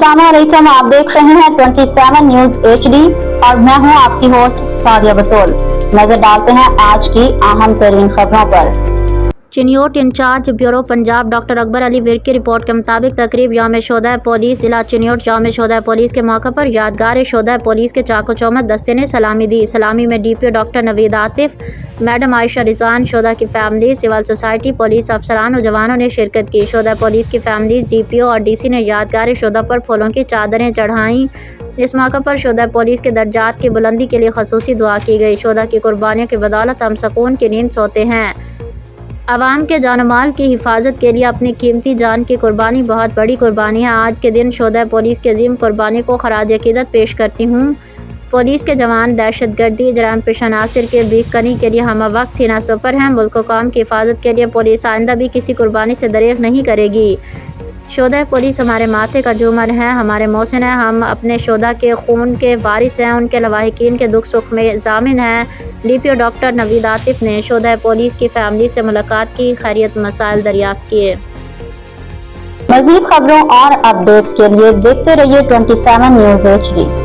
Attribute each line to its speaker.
Speaker 1: अस्सलाम वालेकुम, आप देख रहे हैं 27 न्यूज HD और मैं हूं आपकी होस्ट सादिया बतौल। नजर डालते हैं आज की अहम तरीन खबरों पर। Chiniot incharge bureau Punjab doctor Akbar Ali Virk की रिपोर्ट के मुताबिक तकरीब यौम शोदा पुलिस जिला चिन्योट यौम शोदा पुलिस के मौके पर यादगार शोदा पुलिस के चाको चौमत दस्ते ने सलामी दी। सलामी में DPO doctor Naveed Atif, madam Ayesha Rizwan, शोदा की फैमिली, सिविल सोसाइटी, पुलिस अफसरान और जवानों ने शिरकत की। शोदा पुलिस की फैमिलीज, DPO और DC ने यादगार शोदा पर फूलों की चादरें चढ़ाईं। इस मौके पर शोदा पुलिस के दर्जात की बुलंदी के लिए खसूसी दुआ की गई। शोदा की कुर्बानियों की बदौलत हम सुकून की नींद सोते हैं। अवाम के जान माल की हिफाजत के लिए अपनी कीमती जान की कुर्बानी बहुत बड़ी कुर्बानी है। आज के दिन शोदा पुलिस की अजीम कुर्बानी को खराज अकीदत पेश करती हूँ। पुलिस के जवान दहशतगर्दी, जराइम पेश अनासर के बीकनी के लिए हम वक्त सीना सुपर हैं। मुल्क व कौम की हिफाजत के लिए पुलिस आइंदा भी किसी कुर्बानी से दरेग नहीं करेगी। शोदा पुलिस हमारे माथे का झूमर है, हमारे मोहसिन है। हम अपने शोदा के खून के वारिस हैं, उनके लवाहिकीन के दुख सुख में जामिन हैं। DPO डॉक्टर नवीद आतिफ ने शोदा पुलिस की फैमिली से मुलाकात की, खैरियत मसाइल दरियाफ्त किए। मज़ीद खबरों और अपडेट्स के लिए देखते रहिए 27 न्यूज HD।